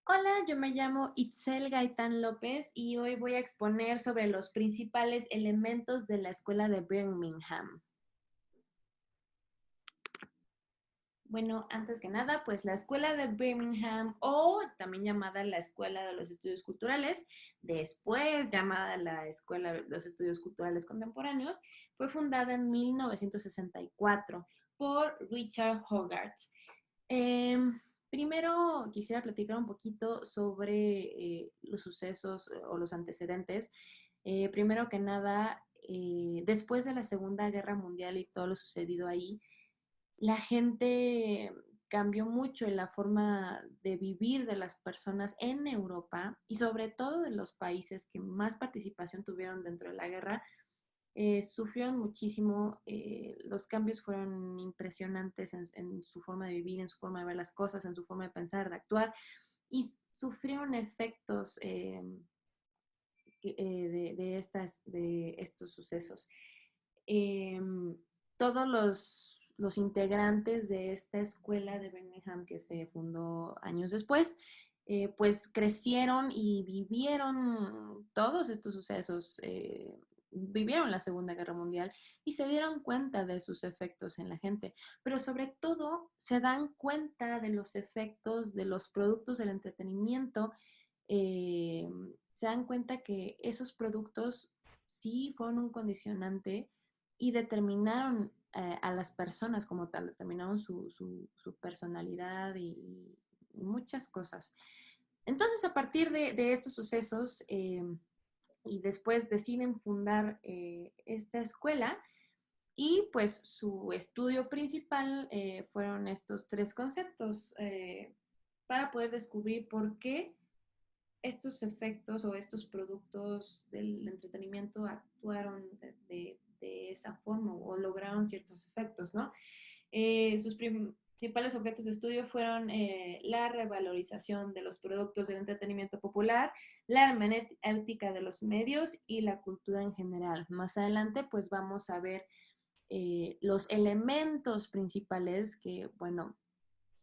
Hola, yo me llamo Itzel Gaitán López y hoy voy a exponer sobre los principales elementos de la escuela de Birmingham. Bueno, antes que nada, pues la escuela de Birmingham, o también llamada la Escuela de los Estudios Culturales, después llamada la Escuela de los Estudios Culturales Contemporáneos, fue fundada en 1964 por Richard Hogarth. Eh, Primero quisiera platicar un poquito sobre los sucesos o los antecedentes. Primero que nada, después de la Segunda Guerra Mundial y todo lo sucedido ahí, la gente cambió mucho en la forma de vivir de las personas en Europa y sobre todo de los países que más participación tuvieron dentro de la guerra, sufrieron muchísimo, los cambios fueron impresionantes en su forma de vivir, en su forma de ver las cosas, en su forma de pensar, de actuar, y sufrieron efectos de estos sucesos. Eh, Todos los integrantes de esta escuela de Birmingham que se fundó años después, pues crecieron y vivieron todos estos sucesos, vivieron la Segunda Guerra Mundial y se dieron cuenta de sus efectos en la gente, pero sobre todo se dan cuenta de los efectos de los productos del entretenimiento, eh, se dan cuenta que esos productos sí fueron un condicionante y determinaron a las personas como tal, determinaron su personalidad y muchas cosas. Entonces, a partir de estos sucesos, y después deciden fundar esta escuela, y pues su estudio principal fueron estos tres conceptos, para poder descubrir por qué estos efectos o estos productos del entretenimiento actuaron de esa forma o lograron ciertos efectos, ¿no? Sus principales objetos de estudio fueron la revalorización de los productos del entretenimiento popular, la hermenéutica de los medios y la cultura en general. Más adelante, pues vamos a ver los elementos principales que, bueno,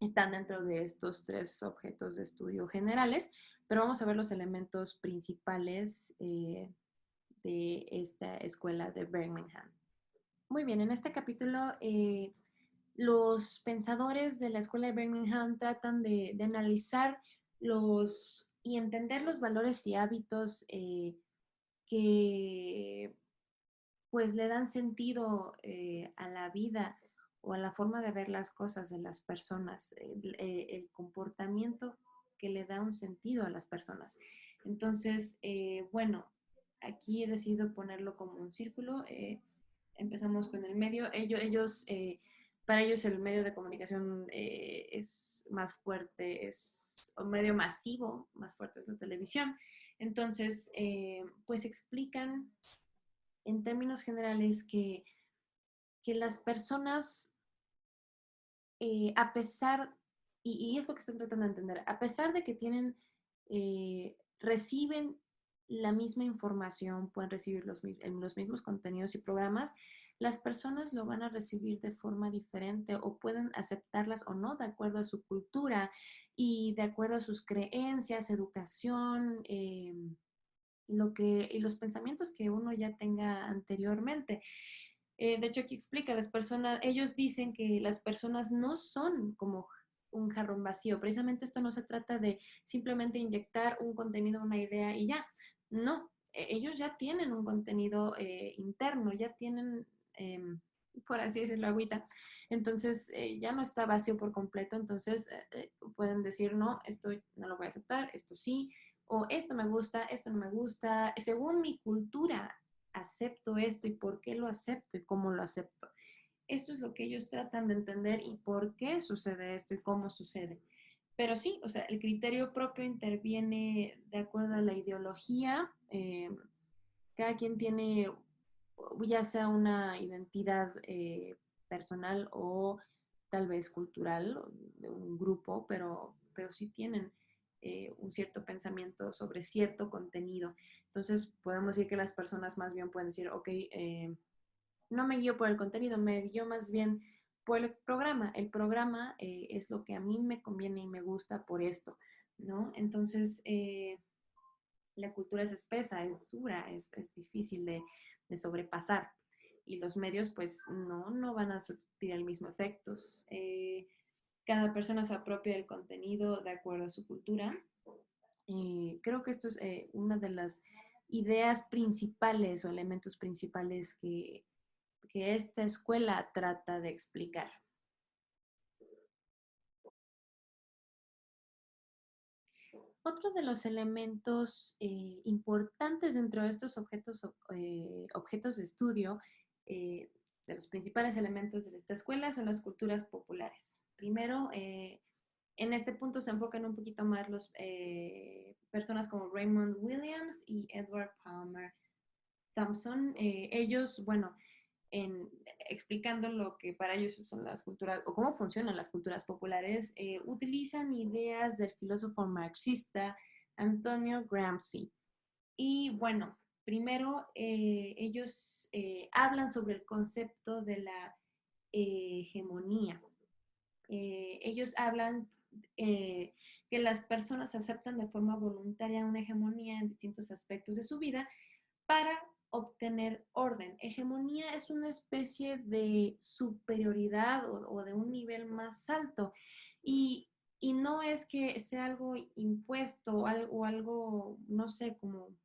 están dentro de estos tres objetos de estudio generales, pero vamos a ver los elementos principales de esta escuela de Birmingham. Muy bien, en este capítulo los pensadores de la escuela de Birmingham tratan de analizar y entender los valores y hábitos que pues le dan sentido a la vida o a la forma de ver las cosas de las personas, el comportamiento que le da un sentido a las personas. Entonces, bueno, aquí he decidido ponerlo como un círculo. Empezamos con el medio. Para ellos el medio de comunicación es más fuerte, es un medio masivo, más fuerte es la televisión. Entonces, pues explican en términos generales que las personas, a pesar, y es lo que estoy tratando de entender, a pesar de que reciben la misma información, pueden recibir los mismos contenidos y programas, las personas lo van a recibir de forma diferente o pueden aceptarlas o no de acuerdo a su cultura y de acuerdo a sus creencias, educación, y los pensamientos que uno ya tenga anteriormente. De hecho, aquí explica, ellos dicen que las personas no son como un jarrón vacío. Precisamente esto no se trata de simplemente inyectar un contenido, una idea y ya. No, ellos ya tienen un contenido interno, ya tienen, por así decirlo, agüita. Entonces, ya no está vacío por completo. Entonces, pueden decir, no, esto no lo voy a aceptar, esto sí, o esto me gusta, esto no me gusta, según mi cultura acepto esto y por qué lo acepto y cómo lo acepto. Esto es lo que ellos tratan de entender y por qué sucede esto y cómo sucede. Pero sí, o sea, el criterio propio interviene de acuerdo a la ideología. Cada quien tiene ya sea una identidad personal o tal vez cultural de un grupo, pero sí tienen un cierto pensamiento sobre cierto contenido. Entonces podemos decir que las personas más bien pueden decir, ok, no me guío por el contenido, me guío más bien por el programa. El programa es lo que a mí me conviene y me gusta por esto. ¿no? Entonces, la cultura es espesa, es dura, es difícil de sobrepasar. Y los medios, pues, no van a surtir el mismo efecto. Cada persona se apropia del contenido de acuerdo a su cultura. Creo que esto es una de las ideas principales o elementos principales que esta escuela trata de explicar. Otro de los elementos importantes dentro de estos objetos de estudio, eh, de los principales elementos de esta escuela, son las culturas populares. Primero, en este punto se enfocan un poquito más los personas como Raymond Williams y Edward Palmer Thompson. Ellos, bueno, en, explicando lo que para ellos son las culturas o cómo funcionan las culturas populares, utilizan ideas del filósofo marxista Antonio Gramsci. Y bueno, primero ellos hablan sobre el concepto de la hegemonía. Ellos hablan que las personas aceptan de forma voluntaria una hegemonía en distintos aspectos de su vida para obtener orden. Hegemonía es una especie de superioridad o de un nivel más alto y no es que sea algo impuesto o algo, no sé, como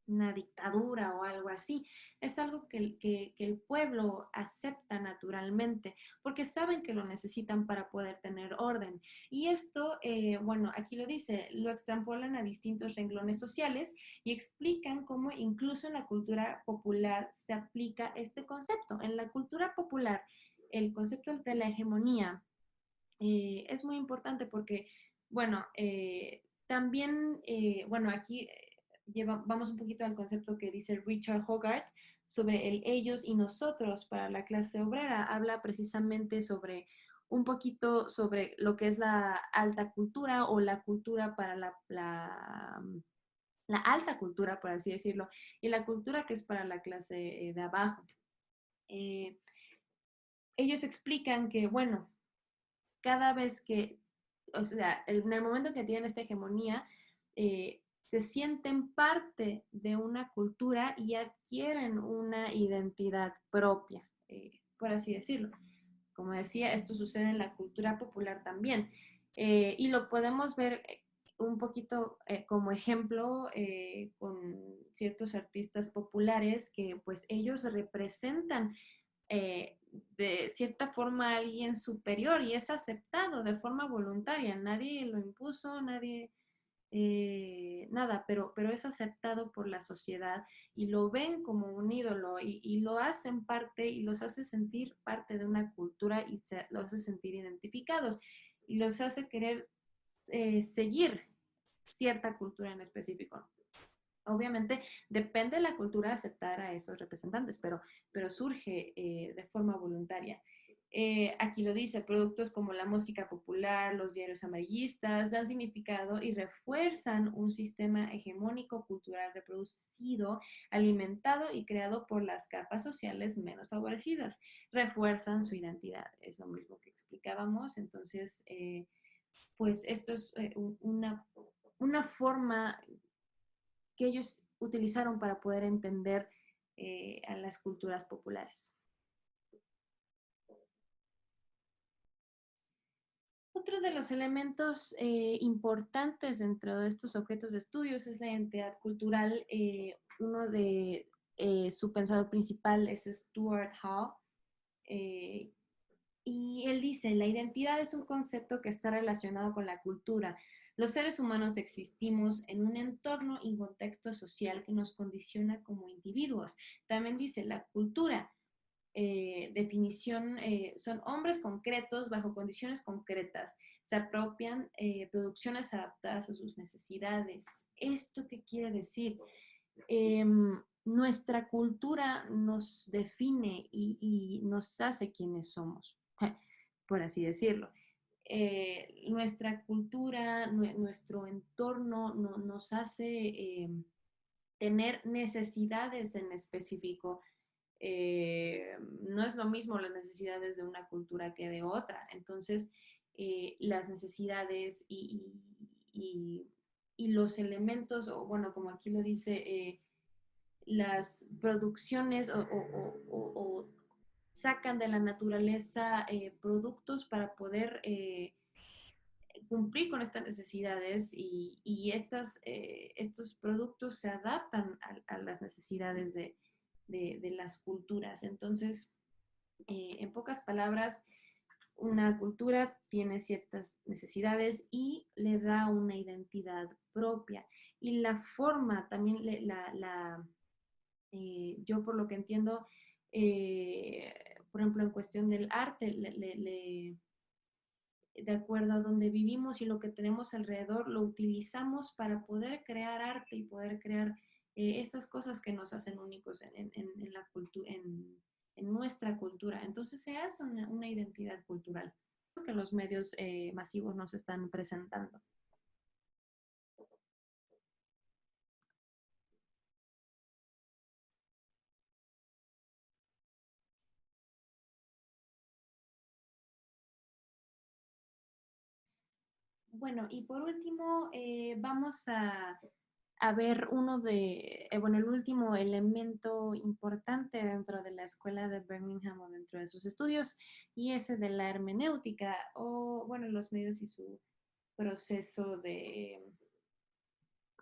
una dictadura o algo así. Es algo que el pueblo acepta naturalmente porque saben que lo necesitan para poder tener orden. Y esto, bueno, aquí lo dice, lo extrapolan a distintos renglones sociales y explican cómo incluso en la cultura popular se aplica este concepto. En la cultura popular, el concepto de la hegemonía es muy importante porque, bueno, también, bueno, aquí vamos un poquito al concepto que dice Richard Hogarth sobre el ellos y nosotros para la clase obrera. Habla precisamente sobre un poquito sobre lo que es la alta cultura o la cultura para la alta cultura, por así decirlo, y la cultura que es para la clase de abajo. Eh, Ellos explican que, bueno, cada vez que, o sea, en el momento que tienen esta hegemonía, se sienten parte de una cultura y adquieren una identidad propia, por así decirlo. Como decía, esto sucede en la cultura popular también. Y lo podemos ver un poquito como ejemplo con ciertos artistas populares que pues ellos representan de cierta forma a alguien superior y es aceptado de forma voluntaria. Nadie lo impuso, nadie, nada, pero es aceptado por la sociedad y lo ven como un ídolo y lo hacen parte y los hace sentir parte de una cultura y los hace sentir identificados y los hace querer seguir cierta cultura en específico. Obviamente depende de la cultura aceptar a esos representantes, pero surge de forma voluntaria. Aquí lo dice, productos como la música popular, los diarios amarillistas, dan significado y refuerzan un sistema hegemónico cultural reproducido, alimentado y creado por las capas sociales menos favorecidas. Refuerzan su identidad, es lo mismo que explicábamos. Entonces, pues esto es una forma que ellos utilizaron para poder entender a las culturas populares. Otro de los elementos importantes dentro de estos objetos de estudios es la identidad cultural. Uno de su pensador principal es Stuart Hall. Eh, y él dice, la identidad es un concepto que está relacionado con la cultura. Los seres humanos existimos en un entorno y contexto social que nos condiciona como individuos. También dice, la cultura, definición, son hombres concretos bajo condiciones concretas. Se apropian producciones adaptadas a sus necesidades. ¿Esto qué quiere decir? Eh, Nuestra cultura nos define y nos hace quienes somos, por así decirlo. Nuestra cultura, nuestro entorno nos hace tener necesidades en específico. No es lo mismo las necesidades de una cultura que de otra. Entonces, las necesidades y los elementos, o bueno, como aquí lo dice, las producciones o sacan de la naturaleza productos para poder cumplir con estas necesidades y estos productos se adaptan a las necesidades de las culturas. Entonces, en pocas palabras, una cultura tiene ciertas necesidades y le da una identidad propia. Y la forma también, yo por lo que entiendo, por ejemplo, en cuestión del arte, de acuerdo a donde vivimos y lo que tenemos alrededor, lo utilizamos para poder crear arte y poder crear esas cosas que nos hacen únicos en la cultura, en nuestra cultura. Entonces se hace una identidad cultural que los medios masivos nos están presentando. Bueno, y por último, vamos a ver bueno, el último elemento importante dentro de la escuela de Birmingham o dentro de sus estudios, y ese de la hermenéutica, o bueno, los medios proceso de,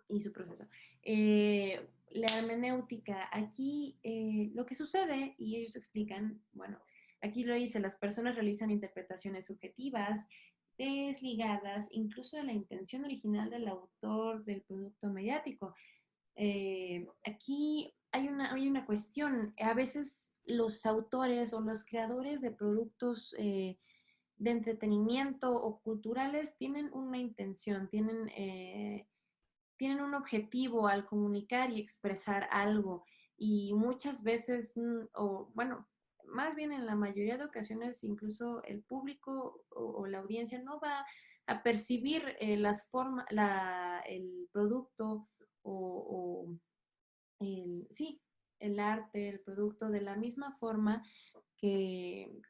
y su proceso. La hermenéutica, aquí lo que sucede, y ellos explican, bueno, aquí lo dice, las personas realizan interpretaciones subjetivas, desligadas incluso de la intención original del autor del producto mediático. Aquí hay una cuestión, a veces los autores o los creadores de productos de entretenimiento o culturales tienen una intención, tienen un objetivo al comunicar y expresar algo y muchas veces, o bueno, más bien en la mayoría de ocasiones, incluso el público o la audiencia no va a percibir el producto o sí, el arte, el producto de la misma forma que,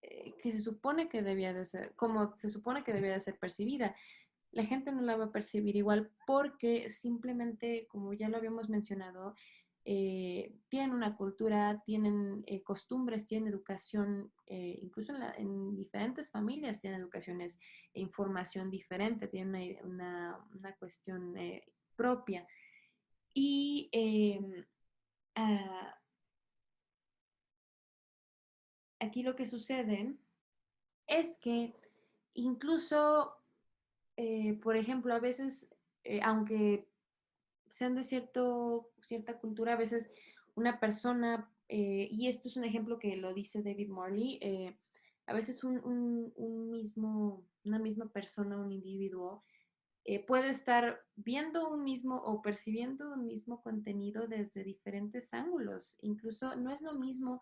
que se supone que debía de ser, como se supone que debía de ser percibida. La gente no la va a percibir igual porque simplemente, como ya lo habíamos mencionado, tienen una cultura, tienen costumbres, tienen educación, incluso en diferentes familias tienen educaciones e información diferente, tienen una cuestión propia. Y ah, aquí lo que sucede es que incluso, por ejemplo, a veces, aunque sean de cierta cultura, a veces una persona, y esto es un ejemplo que lo dice David Morley, a veces una misma persona, un individuo, puede estar viendo un mismo o percibiendo un mismo contenido desde diferentes ángulos. Incluso no es lo mismo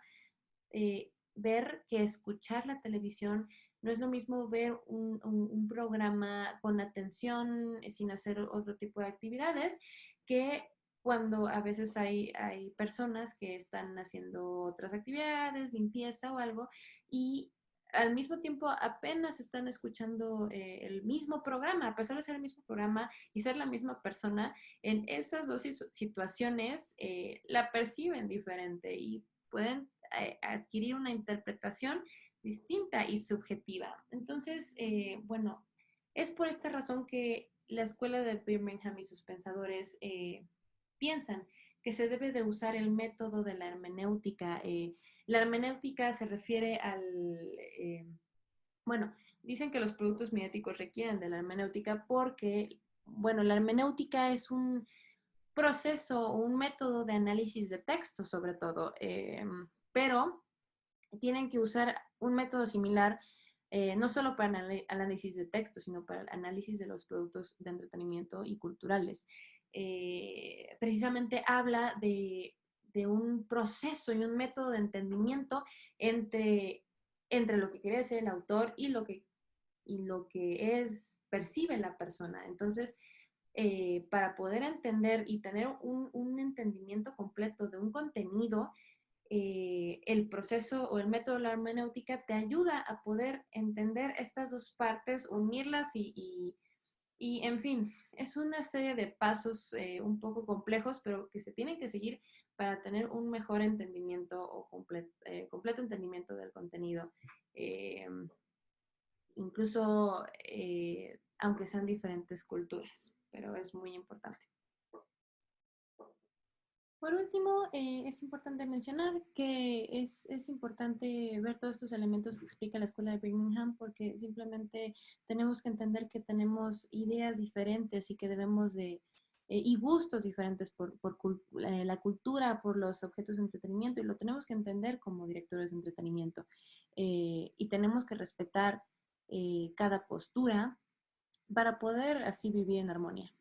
ver que escuchar la televisión, no es lo mismo ver un programa con atención, sin hacer otro tipo de actividades, que cuando a veces hay personas que están haciendo otras actividades, limpieza o algo, y al mismo tiempo apenas están escuchando el mismo programa, a pesar de ser el mismo programa y ser la misma persona, en esas dos situaciones la perciben diferente y pueden adquirir una interpretación distinta y subjetiva. Entonces, bueno, es por esta razón que la escuela de Birmingham y sus pensadores piensan que se debe de usar el método de la hermenéutica. La hermenéutica se refiere bueno, dicen que los productos mediáticos requieren de la hermenéutica porque, bueno, la hermenéutica es un proceso o un método de análisis de texto sobre todo, pero tienen que usar un método similar, no solo para el análisis de texto, sino para el análisis de los productos de entretenimiento y culturales. Precisamente habla de un proceso y un método de entendimiento entre lo que quiere decir el autor y lo que percibe la persona. Entonces, para poder entender y tener un entendimiento completo de un contenido, el proceso o el método de la hermenéutica te ayuda a poder entender estas dos partes, unirlas Y en fin, es una serie de pasos un poco complejos, pero que se tienen que seguir para tener un mejor entendimiento o completo entendimiento del contenido, eh, incluso aunque sean diferentes culturas, pero es muy importante. Por último, es importante mencionar que es importante ver todos estos elementos que explica la Escuela de Birmingham porque simplemente tenemos que entender que tenemos ideas diferentes y que debemos de, y gustos diferentes por la cultura, por los objetos de entretenimiento y lo tenemos que entender como directores de entretenimiento. Y tenemos que respetar cada postura para poder así vivir en armonía.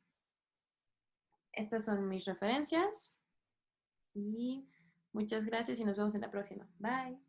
Estas son mis referencias. Y muchas gracias y nos vemos en la próxima. Bye.